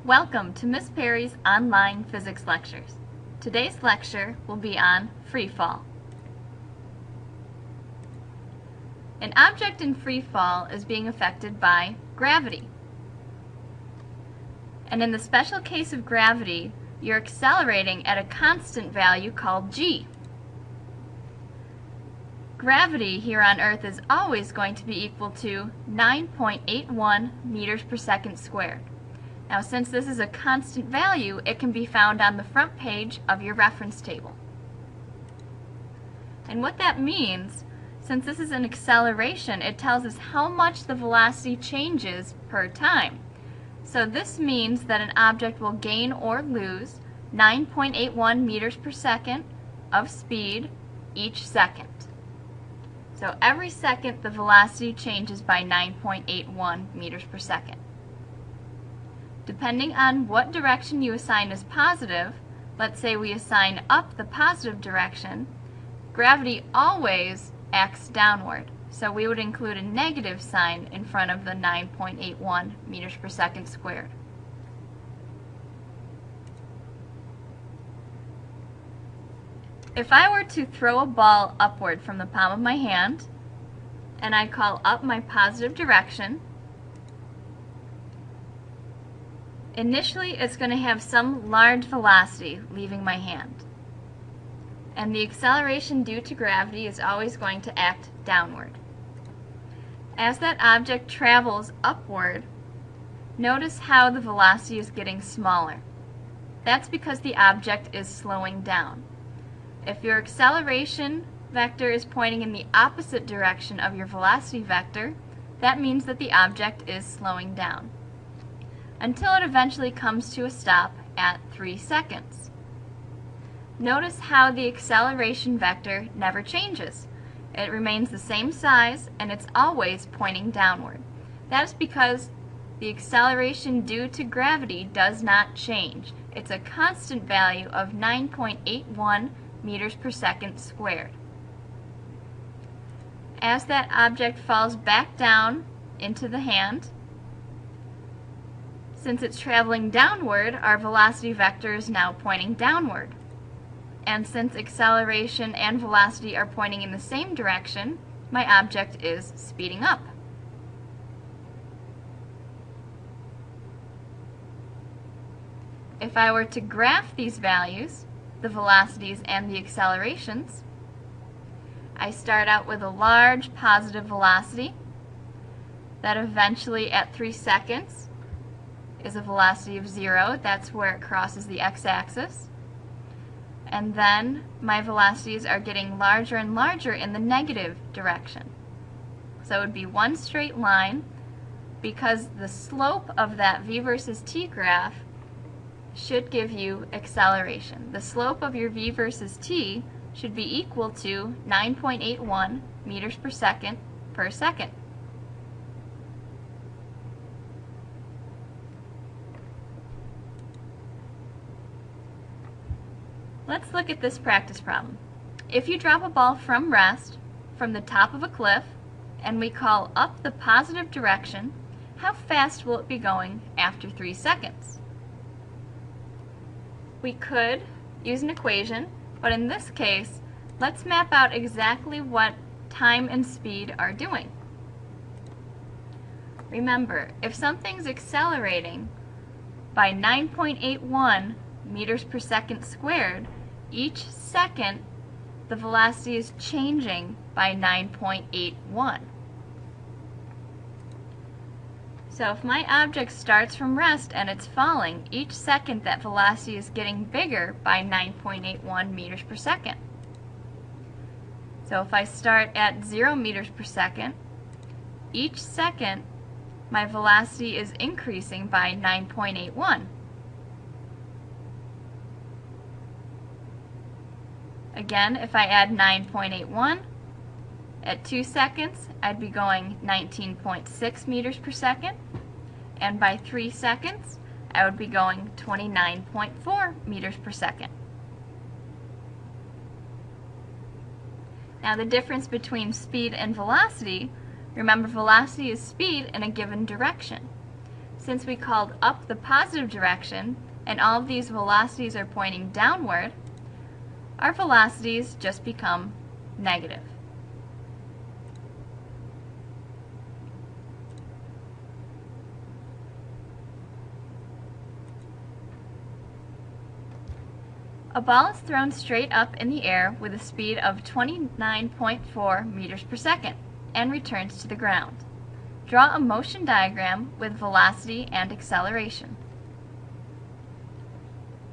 Welcome to Miss Perry's online physics lectures. Today's lecture will be on free fall. An object in free fall is being affected by gravity. And in the special case of gravity, you're accelerating at a constant value called g. Gravity here on Earth is always going to be equal to 9.81 meters per second squared. Now, since this is a constant value, it can be found on the front page of your reference table. And what that means, since this is an acceleration, it tells us how much the velocity changes per time. So this means that an object will gain or lose 9.81 meters per second of speed each second. So every second the velocity changes by 9.81 meters per second. Depending on what direction you assign as positive, let's say we assign up the positive direction, gravity always acts downward. So we would include a negative sign in front of the 9.81 meters per second squared. If I were to throw a ball upward from the palm of my hand, and I call up my positive direction, initially it's going to have some large velocity leaving my hand. And the acceleration due to gravity is always going to act downward. As that object travels upward, notice how the velocity is getting smaller. That's because the object is slowing down. If your acceleration vector is pointing in the opposite direction of your velocity vector, that means that the object is slowing down, until it eventually comes to a stop at 3 seconds. Notice how the acceleration vector never changes. It remains the same size and it's always pointing downward. That is because the acceleration due to gravity does not change. It's a constant value of 9.81 meters per second squared. As that object falls back down into the hand, since it's traveling downward, our velocity vector is now pointing downward. And since acceleration and velocity are pointing in the same direction, my object is speeding up. If I were to graph these values, the velocities and the accelerations, I start out with a large positive velocity that eventually at 3 seconds is a velocity of 0. That's where it crosses the x-axis. And then my velocities are getting larger and larger in the negative direction. So it would be one straight line, because the slope of that v versus t graph should give you acceleration. The slope of your v versus t should be equal to 9.81 meters per second per second. Let's look at this practice problem. If you drop a ball from rest from the top of a cliff and we call up the positive direction, how fast will it be going after 3 seconds? We could use an equation, but in this case, let's map out exactly what time and speed are doing. Remember, if something's accelerating by 9.81 meters per second squared, each second the velocity is changing by 9.81. So if my object starts from rest and it's falling, each second that velocity is getting bigger by 9.81 meters per second. So if I start at 0 meters per second, each second my velocity is increasing by 9.81. Again, if I add 9.81, at 2 seconds, I'd be going 19.6 meters per second, and by 3 seconds, I would be going 29.4 meters per second. Now the difference between speed and velocity, remember velocity is speed in a given direction. since we called up the positive direction and all of these velocities are pointing downward, our velocities just become negative. A ball is thrown straight up in the air with a speed of 29.4 meters per second and returns to the ground. Draw a motion diagram with velocity and acceleration.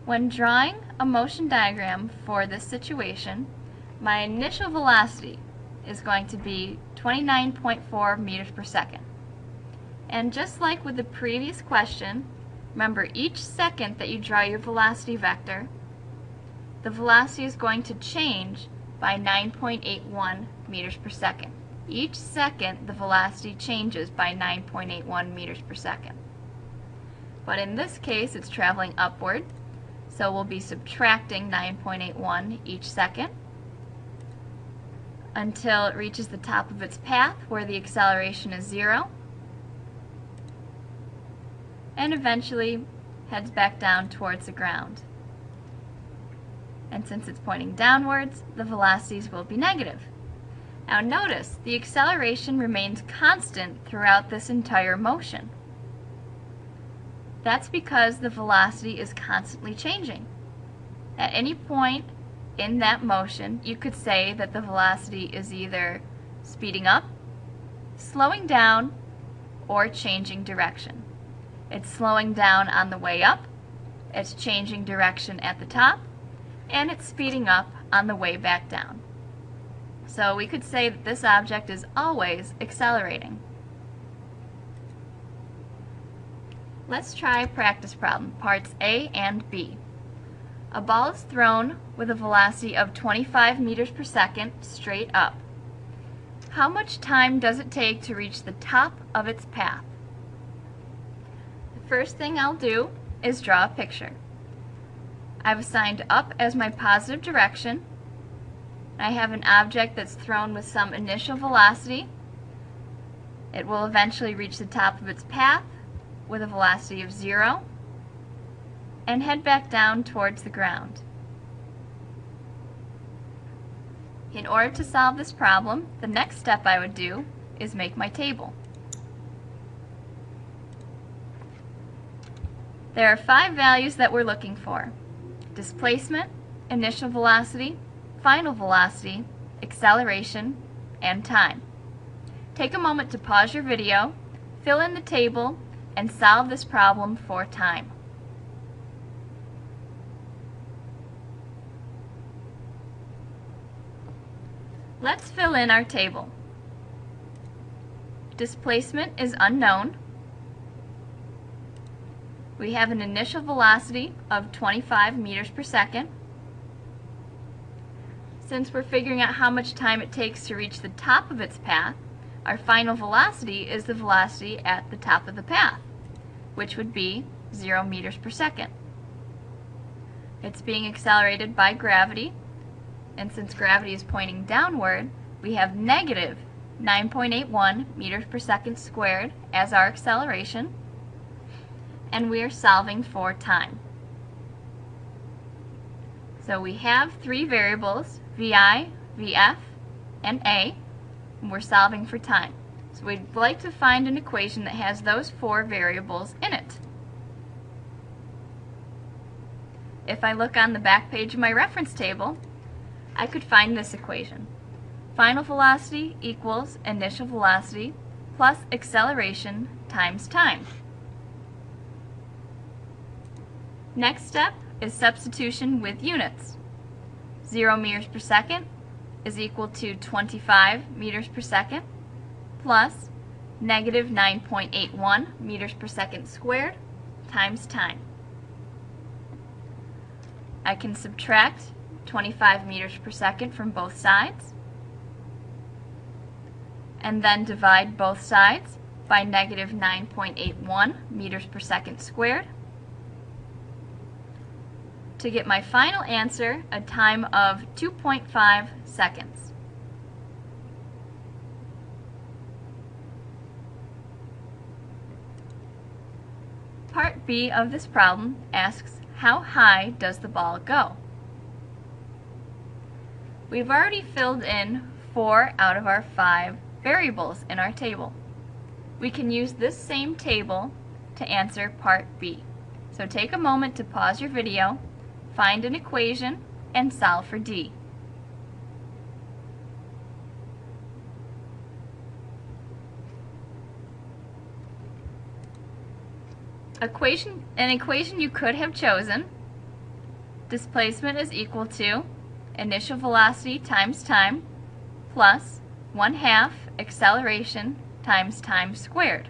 When drawing a motion diagram for this situation, my initial velocity is going to be 29.4 meters per second. And just like with the previous question, remember each second that you draw your velocity vector, the velocity is going to change by 9.81 meters per second. Each second, the velocity changes by 9.81 meters per second. But in this case, it's traveling upward, so we'll be subtracting 9.81 each second until it reaches the top of its path where the acceleration is 0, and eventually heads back down towards the ground. And since it's pointing downwards, the velocities will be negative. Now notice, the acceleration remains constant throughout this entire motion. That's because the velocity is constantly changing. At any point in that motion, you could say that the velocity is either speeding up, slowing down, or changing direction. It's slowing down on the way up, it's changing direction at the top, and it's speeding up on the way back down. So we could say that this object is always accelerating. Let's try a practice problem, parts A and B. A ball is thrown with a velocity of 25 meters per second straight up. How much time does it take to reach the top of its path? The first thing I'll do is draw a picture. I've assigned up as my positive direction. I have an object that's thrown with some initial velocity. It will eventually reach the top of its path with a velocity of 0 and head back down towards the ground. In order to solve this problem, the next step I would do is make my table. There are 5 values that we're looking for: displacement, initial velocity, final velocity, acceleration, and time. Take a moment to pause your video, fill in the table, and solve this problem for time. Let's fill in our table. Displacement is unknown. We have an initial velocity of 25 meters per second. Since we're figuring out how much time it takes to reach the top of its path, our final velocity is the velocity at the top of the path, which would be 0 meters per second. It's being accelerated by gravity, and since gravity is pointing downward, we have negative 9.81 meters per second squared as our acceleration, and we are solving for time. So we have 3 variables, VI, VF, and A, and we're solving for time. So we'd like to find an equation that has those 4 variables in it. If I look on the back page of my reference table, I could find this equation. Final velocity equals initial velocity plus acceleration times time. Next step is substitution with units. 0 meters per second is equal to 25 meters per second plus negative 9.81 meters per second squared times time. I can subtract 25 meters per second from both sides and then divide both sides by negative 9.81 meters per second squared to get my final answer, a time of 2.5 seconds. Part B of this problem asks, how high does the ball go? We've already filled in 4 out of our 5 variables in our table. We can use this same table to answer Part B. So take a moment to pause your video, find an equation, and solve for D. An equation you could have chosen: displacement is equal to initial velocity times time plus 1/2 acceleration times time squared.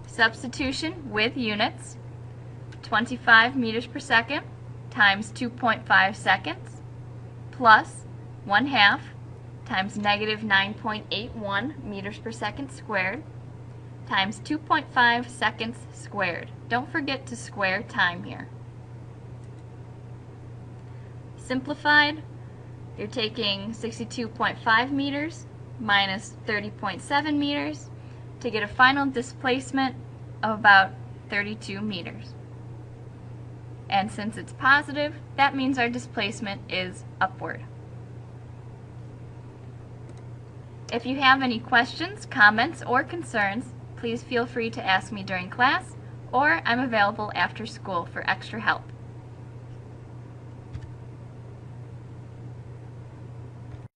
Substitution with units: 25 meters per second times 2.5 seconds plus 1/2 times negative 9.81 meters per second squared times 2.5 seconds squared. Don't forget to square time here. Simplified, you're taking 62.5 meters minus 30.7 meters to get a final displacement of about 32 meters. And since it's positive, that means our displacement is upward. If you have any questions, comments, or concerns, please feel free to ask me during class, or I'm available after school for extra help.